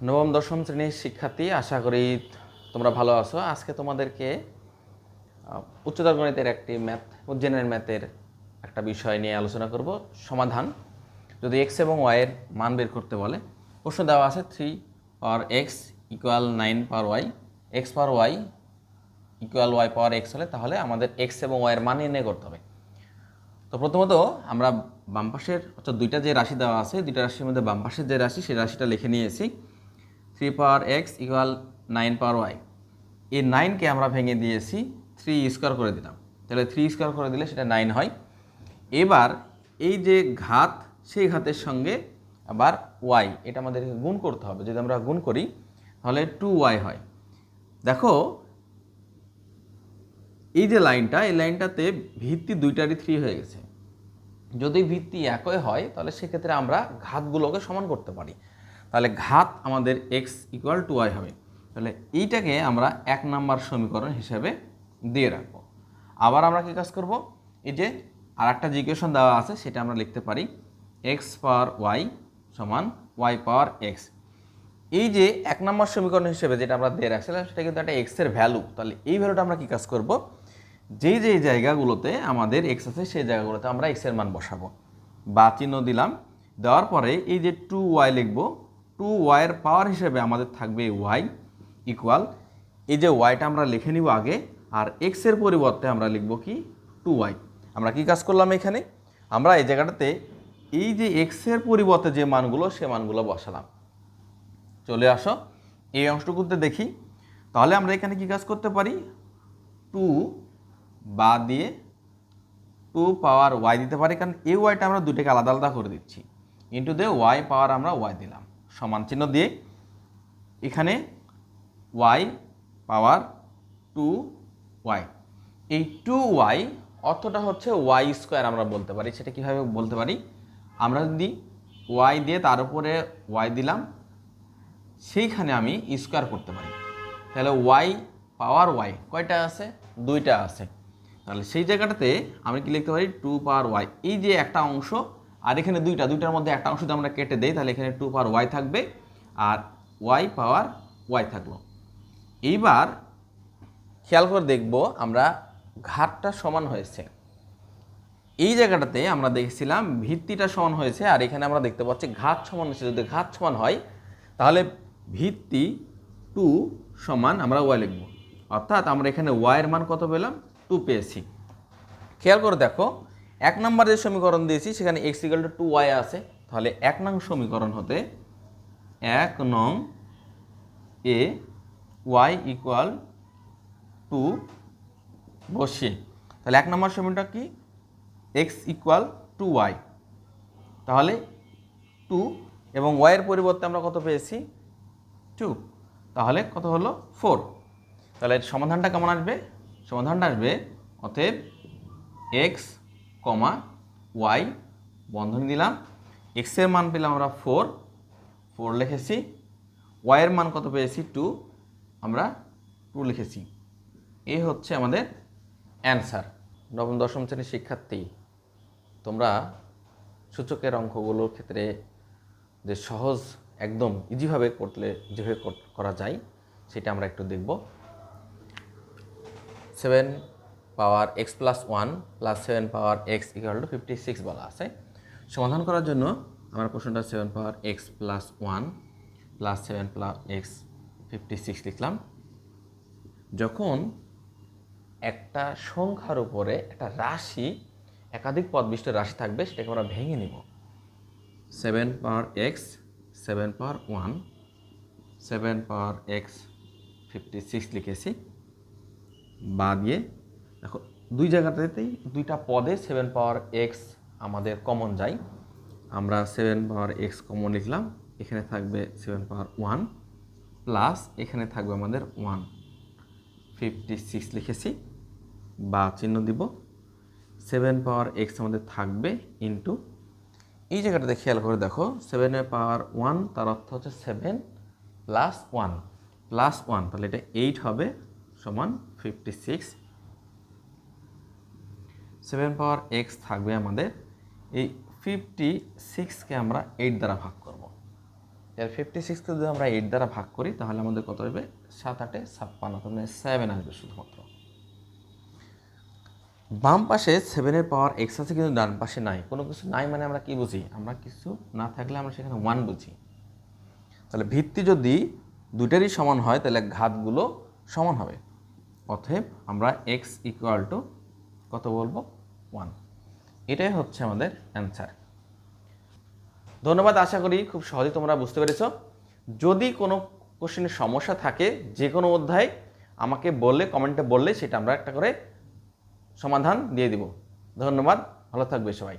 নবম দশম শ্রেণীর শিক্ষার্থী, আশা করি তোমরা ভালো আছো। আজকে তোমাদেরকে উচ্চতর গণিতের একটি জেনারেল ম্যাথের একটা বিষয় নিয়ে আলোচনা করব। সমাধান। যদি এক্স এবং ওয়াইয়ের মান বের করতে বলে, প্রশ্ন দেওয়া আছে 3 পাওয়ার x equal 9 power y, x power y equal Y power x হলে তাহলে আমাদের এক্স এবং ওয়াইয়ের মান নির্ণয় করতে হবে। তো প্রথমত আমরা বাম পাশের অর্থাৎ দুইটা যে রাশি দেওয়া আছে, দুইটা রাশির মধ্যে বাম পাশের যে রাশি সেই রাশিটা লিখে নিয়েছি। 3 পাওয়ার এক্স ইকুয়াল 9 পাওয়ার ওয়াই। এই 9কে আমরা ভেঙে দিয়েছি 3 স্কোয়ার করে দিলাম, তাহলে 3 স্কোয়ার করে দিলে সেটা 9 হয়। এবার এই যে ঘাত, সেই ঘাতের সঙ্গে আবার ওয়াই, এটা আমাদেরকে গুণ করতে হবে। যদি আমরা গুণ করি তাহলে 2y হয়। দেখো এই যে লাইনটা, এই লাইনটাতে ভিত্তি দুইটারই 3 হয়ে গেছে। যদি ভিত্তি একই হয় তাহলে সেক্ষেত্রে আমরা ঘাতগুলোকে সমান করতে পারি। তাহলে ঘাত আমাদের এক্স ইকুয়াল টু ওয়াই হবে। তাহলে এইটাকে আমরা 1 নম্বর সমীকরণ হিসেবে দিয়ে রাখবো। আবার আমরা কী কাজ করব, এই যে আর একটা যে ইকুয়েশন দেওয়া আছে সেটা আমরা লিখতে পারি এক্স পাওয়ার ওয়াই সমান ওয়াই পাওয়ার এক্স। এই যে 1 নম্বর সমীকরণ হিসেবে যেটা আমরা দিয়ে রাখছিলাম সেটা কিন্তু একটা এক্সের ভ্যালু। তাহলে এই ভ্যালুটা আমরা কী কাজ করব, যেই যেই জায়গাগুলোতে আমাদের এক্স আছে সেই জায়গাগুলোতে আমরা এক্সের মান বসাবো। বা চিহ্ন দিলাম, দেওয়ার পরে এই যে 2y লিখব, 2y-এর পাওয়ার হিসেবে আমাদের থাকবে ওয়াই ইকুয়াল, এই যে ওয়াইটা আমরা লিখে নিব আগে, আর এক্সের পরিবর্তে আমরা লিখব কি 2y। আমরা কি কাজ করলাম এখানে, আমরা এই জায়গাটাতে এই যে এক্সের পরিবর্তে যে মানগুলো সে মানগুলো বসালাম। চলে আসো এই অংশটুকুতে দেখি। তাহলে আমরা এখানে কি কাজ করতে পারি, 2 বাদ দিয়ে 2 পাওয়ার ওয়াই দিতে পারি, কারণ এই ওয়াইটা আমরা দুটোকে আলাদা আলাদা করে দিচ্ছি। ইন্টু দিয়ে ওয়াই পাওয়ার আমরা ওয়াই দিলাম, সমান চিহ্ন দিয়ে এখানে ওয়াই পাওয়ার 2y। এই 2y অর্থটা হচ্ছে ওয়াই স্কোয়ার আমরা বলতে পারি। সেটা কীভাবে বলতে পারি, আমরা যদি ওয়াই দিয়ে তার উপরে ওয়াই দিলাম, সেইখানে আমি স্কোয়ার করতে পারি। তাহলে ওয়াই পাওয়ার ওয়াই কয়টা আছে, দুইটা আছে। তাহলে সেই জায়গাটাতে আমি কি লিখতে পারি 2 পাওয়ার ওয়াই। এই যে একটা অংশ আর এখানে দুইটার মধ্যে একটা অংশ যদি আমরা কেটে দেই তাহলে এখানে 2 পাওয়ার ওয়াই থাকবে আর ওয়াই পাওয়ার ওয়াই থাকলো। এইবার খেয়াল করে দেখব আমরা ঘাতটা সমান হয়েছে। এই জায়গাটাতে আমরা দেখছিলাম ভিত্তিটা সমান হয়েছে, আর এখানে আমরা দেখতে পাচ্ছি ঘাত সমান হয়েছে। যদি ঘাত সমান হয় তাহলে ভিত্তি 2 সমান আমরা ওয়াই লিখব, অর্থাৎ আমরা এখানে ওয়াইয়ের মান কত পেলাম, 2 পেয়েছি। খেয়াল করে দেখো 1 নম্বর যে সমীকরণ দিয়েছি সেখানে এক্স ইকুয়াল টু 2y আছে। তাহলে 1 নং সমীকরণ হতে 1 নং এ ওয়াই ইকুয়াল 2 বসিয়ে, তাহলে 1 নম্বর সমীকরণটা কি, এক্স ইকুয়াল 2y। তাহলে 2 এবং ওয়াইয়ের পরিবর্তে আমরা কত পেয়েছি, 2, তাহলে কত হলো 4। তাহলে সমাধানটা কেমন আসবে, সমাধানটা আসবে অতএব এক্স কমা ওয়াই বন্ধনী দিলাম, এক্সের মান পেলাম আমরা 4 লিখেছি, ওয়াইয়ের মান কত পেয়েছি 2, আমরা 2 লিখেছি। এই হচ্ছে আমাদের অ্যান্সার। নবম দশম শ্রেণীর শিক্ষার্থী, তোমরা সূচকের অঙ্কগুলোর ক্ষেত্রে যে সহজ একদম ইজিভাবে করলে যেভাবে করা যায় সেটা আমরা একটু দেখব। 7 power x plus 1 plus 7 power x equal to 56 বলা আছে। সমাধান করার জন্য আমার প্রশ্নটা 7 power x plus 1 plus 7 plus x 56 লিখলাম। যখন একটা সংখ্যার উপরে একটা রাশি একাধিক পদবিষ্ট রাশি থাকবে সেটাকে আমরা ভেঙে নিব। 7 পাওয়ার এক্স 7 পাওয়ার 1 7 পাওয়ার এক্স 56 লিখেছি, বা দিয়ে দেখো দুই জায়গাতেই দুইটা পদে 7 পাওয়ার এক্স আমাদের কমন যায়। আমরা 7 পাওয়ার এক্স কমন লিখলাম, এখানে থাকবে 7 পাওয়ার 1 প্লাস এখানে থাকবে আমাদের 156 লিখেছি, বা চিহ্ন দিব। 7 পাওয়ার এক্স আমাদের থাকবে ইন্টু, এই জায়গাটাতে খেয়াল করে দেখো 7 পাওয়ার 1 তার অর্থ হচ্ছে 7 প্লাস 1 প্লাস 1, তাহলে এটা 8 হবে সমান 56। 7 পাওয়ার এক্স থাকবে আমাদের, এই 56কে আমরা 8 দ্বারা ভাগ করব। এর 56কে যদি আমরা 8 দ্বারা ভাগ করি তাহলে আমাদের কত হবে 7 8 56, তাহলে 7 আসবে শুধুমাত্র। বাম পাশে 7-এর পাওয়ার এক্স আছে কিন্তু ডান পাশে নাই, কোনো কিছু নাই মানে আমরা কি বুঝি, আমরা কিছু না থাকলে আমরা সেখানে 1 বুঝি। তাহলে ভিত্তি যদি দুইটারই সমান হয় তাহলে ঘাতগুলো সমান হবে, অতএব আমরা এক্স ইকুয়াল টু কত বলবো 1। এটাই হচ্ছে আমাদের অ্যান্সার। ধন্যবাদ, আশা করি খুব সহজেই তোমরা বুঝতে পেরেছো। যদি কোনো কোশ্চেনের সমস্যা থাকে যে কোনো অধ্যায় আমাকে বললে, কমেন্টে বললে সেটা আমরা একটা করে সমাধান দিয়ে দিব। ধন্যবাদ, ভালো থাকবে সবাই।